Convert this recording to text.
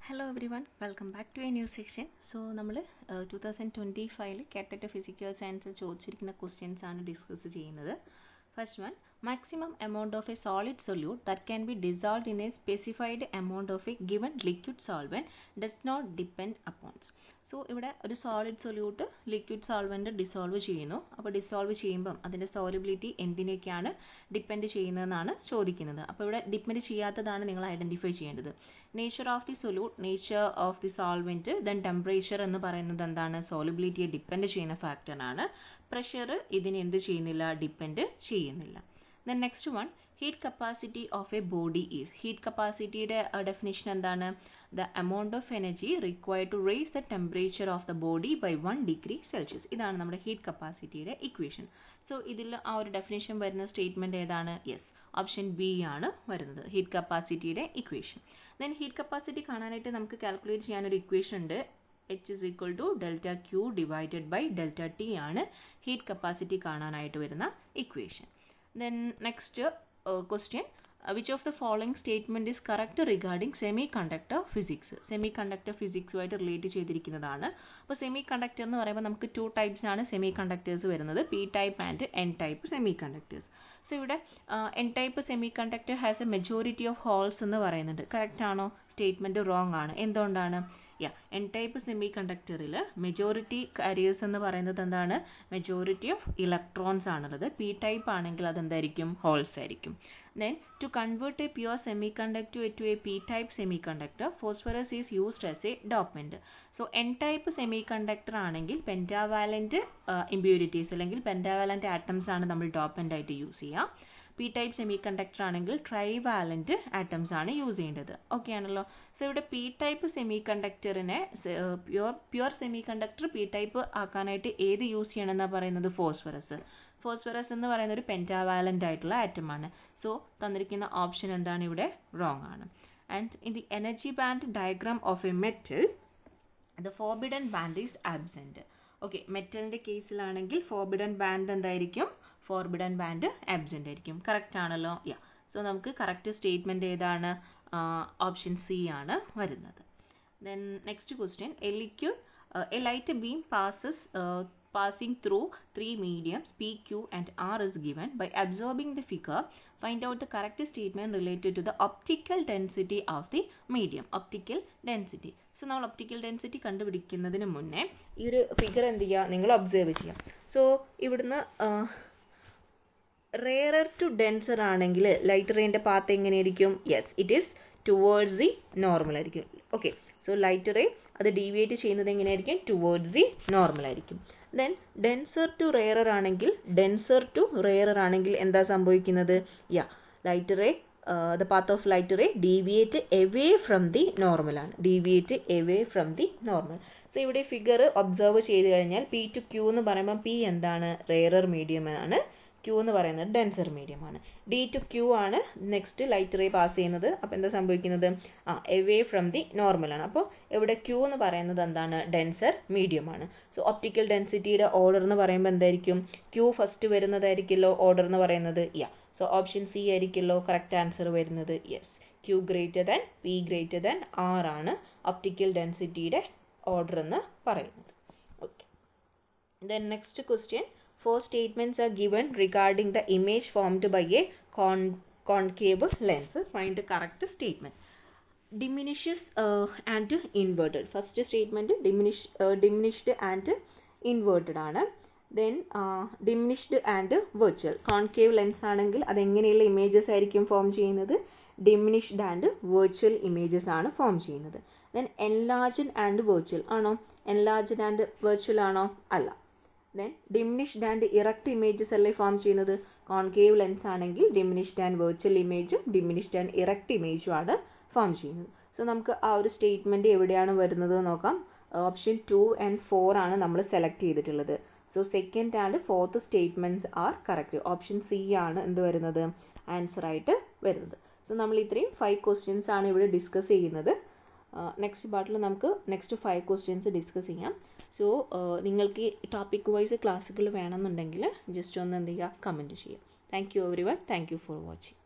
Hello everyone, welcome back to a new section. So, നമ്മൾ 2025 കാറ്ററ്റ് physical സയൻസിൽ ചോദിച്ചിരിക്കുന്ന questions ആണ് ഡിസ്കസ് ചെയ്യുന്നത്. First one, maximum amount of a solid solute that can be dissolved in a specified amount of a given liquid solvent does not depend upon. So ഇവിടെ ഒരു solid solute liquid solvent dissolve ചെയ്യുന്നു. അപ്പോൾ dissolve ചെയ്യുമ്പം അതിൻ്റെ solubility എന്തിനേക്കാണ് depend ചെയ്യുന്നതെന്നാണ് ചോദിക്കുന്നത്. അപ്പോൾ ഇവിടെ depend ചെയ്യാത്തതാണ് നിങ്ങൾ ഐഡൻറ്റിഫൈ ചെയ്യേണ്ടത്. Nature of the solute, nature of the solvent, then temperature എന്ന് പറയുന്നത് എന്താണ്, സോലിബിലിറ്റിയെ ഡിപ്പെൻഡ് ചെയ്യുന്ന ഫാക്ടറാണ്. പ്രഷർ ഇതിന് എന്ത് ചെയ്യുന്നില്ല, ഡിപ്പെൻഡ് ചെയ്യുന്നില്ല. Then next one, heat capacity of a body is. Heat കപ്പാസിറ്റിയുടെ ഡെഫിനിഷൻ എന്താണ്? The amount of energy required to raise the temperature of the body by 1 degree Celsius. ഇതാണ് നമ്മുടെ ഹീറ്റ് കപ്പാസിറ്റിയുടെ ഇക്വേഷൻ. സോ ഇതിൽ ആ ഒരു ഡെഫിനിഷൻ വരുന്ന സ്റ്റേറ്റ്മെൻറ്റ് ഏതാണ്? യെസ്, ഓപ്ഷൻ ബി ആണ് വരുന്നത്, ഹീറ്റ് കപ്പാസിറ്റിയുടെ ഇക്വേഷൻ. ദെൻ ഹീറ്റ് കപ്പാസിറ്റി കാണാനായിട്ട് നമുക്ക് കാൽക്കുലേറ്റ് ചെയ്യാനൊരു ഇക്വേഷൻ ഉണ്ട്. H is equal to delta Q divided by delta T ആണ് ഹീറ്റ് കപ്പാസിറ്റി കാണാനായിട്ട് വരുന്ന equation. Then next question, which of the following statement is correct regarding semiconductor physics? Semiconductor physicsുമായിട്ട് relate ചെയ്തിരിക്കുന്നതാണ്. അപ്പോൾ സെമി കണ്ടക്ടർ എന്ന് പറയുമ്പോൾ നമുക്ക് 2 types ആണ് സെമി കണ്ടക്ടേഴ്സ് വരുന്നത്, P type and N type semiconductors. So ഇവിടെ N type semiconductor has a majority of holes എന്ന് പറയുന്നുണ്ട്. കറക്റ്റ് ആണോ? സ്റ്റേറ്റ്മെൻറ്റ് റോങ് ആണ്. എന്തുകൊണ്ടാണ്? എൻ ടൈപ്പ് സെമി കണ്ടക്ടറിൽ മെജോറിറ്റി കാരിയേഴ്സ് എന്ന് പറയുന്നത് എന്താണ്? മെജോറിറ്റി ഓഫ് ഇലക്ട്രോൺസ് ആണുള്ളത്. പി ടൈപ്പ് ആണെങ്കിൽ അതെന്തായിരിക്കും? ഹോൾസ് ആയിരിക്കും. Then to convert a pure semiconductor to a p-type semiconductor, phosphorus is used as a dopant. So n-type semiconductor ആണെങ്കിൽ pentavalent impurities അല്ലെങ്കിൽ pentavalent atoms ആണ് നമ്മൾ dopant ആയിട്ട് യൂസ് ചെയ്യുക. p-type semiconductor ആണെങ്കിൽ trivalent atoms ആണ് യൂസ് ചെയ്യേണ്ടത്. ഓക്കെ ആണല്ലോ. സോ ഇവിടെ p-type semiconductorനെ പ്യുവർ സെമികണ്ടക്ടർ p-type ആക്കാനായിട്ട് ഏത് യൂസ് ചെയ്യണമെന്നാണ് പറയുന്നത്? ഫോസ്ഫറസ്. ഫോസ്ഫറസ് എന്ന് പറയുന്ന ഒരു പെൻറ്റാവാലൻ്റ് ആയിട്ടുള്ള ആറ്റമാണ്. സോ തന്നിരിക്കുന്ന ഓപ്ഷൻ എന്താണ് ഇവിടെ? റോങ് ആണ്. And in the energy band diagram of a metal the forbidden band is absent. Okay, മെറ്റലിൻ്റെ കേസിലാണെങ്കിൽ ഫോർബിഡൻ ബാൻഡ് എന്തായിരിക്കും? ഫോർബിഡൻ ബാൻഡ് ആബ്സെൻ്റ് ആയിരിക്കും. കറക്റ്റ് ആണല്ലോ. സോ നമുക്ക് കറക്റ്റ് സ്റ്റേറ്റ്മെൻറ്റ് ഏതാണ്? ഓപ്ഷൻ സി ആണ് വരുന്നത്. Then next question, a liquid a light beam passing through 3 mediums P, Q and R is given. By observing the figure, find out the correct statement related to the optical density of the medium. Optical density. So നമ്മൾ optical density കണ്ടുപിടിക്കുന്നതിന് മുന്നേ ഈ ഒരു figure എന്ത് ചെയ്യുക, നിങ്ങൾ observe ചെയ്യാം. So ഇവിടുന്ന് rarer to denser ആണെങ്കിൽ ലൈറ്റ് റേൻ്റെ പാത്ത് എങ്ങനെയായിരിക്കും? Yes, it is towards the normal ആയിരിക്കും. ഓക്കെ, സോ ലൈറ്റ് റേ അത് ഡീവിയേറ്റ് ചെയ്യുന്നത് എങ്ങനെയായിരിക്കും? ടുവേർഡ്സ് ദി നോർമൽ ആയിരിക്കും. ദെൻ ഡെൻസർ ടു റെയറർ ആണെങ്കിൽ എന്താ സംഭവിക്കുന്നത്? Light ray the path of light ray deviate away from the normal ആണ്. സോ ഇവിടെ ഫിഗർ ഒബ്സർവ് ചെയ്ത് കഴിഞ്ഞാൽ പി ടു ക്യൂ എന്ന് പറയുമ്പോൾ പി എന്താണ്? റെയറർ മീഡിയം ആണ്. ക്യൂ എന്ന് പറയുന്നത് ഡെൻസർ മീഡിയം ആണ്. ഡി ടു ക്യൂ ആണ് നെക്സ്റ്റ് ലൈറ്റ് റേ പാസ് ചെയ്യുന്നത്. അപ്പോൾ എന്താ സംഭവിക്കുന്നത്? എവേ ഫ്രം ദി നോർമൽ ആണ്. അപ്പോൾ ഇവിടെ ക്യൂ എന്ന് പറയുന്നത് എന്താണ്? ഡെൻസർ മീഡിയം ആണ്. സോ ഒപ്റ്റിക്കൽ ഡെൻസിറ്റിയുടെ ഓർഡർ എന്ന് പറയുമ്പോൾ എന്തായിരിക്കും? ക്യൂ ഫസ്റ്റ് വരുന്നതായിരിക്കുമല്ലോ ഓർഡർ എന്ന് പറയുന്നത്. സോ ഓപ്ഷൻ സി ആയിരിക്കുമല്ലോ കറക്റ്റ് ആൻസർ വരുന്നത്. Yes, Q greater than P greater than R ആണ് ഒപ്റ്റിക്കൽ ഡെൻസിറ്റിയുടെ ഓർഡർ എന്ന് പറയുന്നത്. Okay, then next question, 4 statements are given regarding the image formed by a concave lens. Find the correct statement. Diminishes and inverted. First statement diminished and inverted ആണ്. Then diminished and virtual. Concave lens ആണെങ്കിൽ അതെങ്ങനെയുള്ള images ആയിരിക്കും form ചെയ്യുന്നത്? Diminished and virtual images ആണ് form ചെയ്യുന്നത്. Then enlarged and virtual ആണോ? Enlarged and virtual ആണോ? അല്ല. Then diminished and erect images അല്ലേ ഫോം ചെയ്യുന്നത്? കോൺകേവ് ലെൻസ് ആണെങ്കിൽ diminished and virtual ഇമേജും diminished and erect ഇമേജും ആണ് ഫോം ചെയ്യുന്നത്. സോ നമുക്ക് ആ ഒരു സ്റ്റേറ്റ്മെൻറ്റ് എവിടെയാണ് വരുന്നത് നോക്കാം. ഓപ്ഷൻ 2 and 4 ആണ് നമ്മൾ സെലക്ട് ചെയ്തിട്ടുള്ളത്. So second and fourth statements are correct. Option C ആണ് എന്ത് വരുന്നത്? ആൻസർ ആയിട്ട് വരുന്നത്. സോ നമ്മൾ ഇത്രയും 5 ക്വസ്റ്റ്യൻസ് ആണ് ഇവിടെ ഡിസ്കസ് ചെയ്യുന്നത്. നെക്സ്റ്റ് പാർട്ടിൽ നമുക്ക് നെക്സ്റ്റ് 5 ക്വസ്റ്റ്യൻസ് ഡിസ്കസ് ചെയ്യാം. സോ നിങ്ങൾക്ക് ടോപ്പിക് വൈസ് ക്ലാസ്സുകൾ വേണമെന്നുണ്ടെങ്കിൽ ജസ്റ്റ് ഒന്ന് എന്ത് ചെയ്യുക, കമൻറ്റ് ചെയ്യുക. Thank you everyone. Thank you for watching.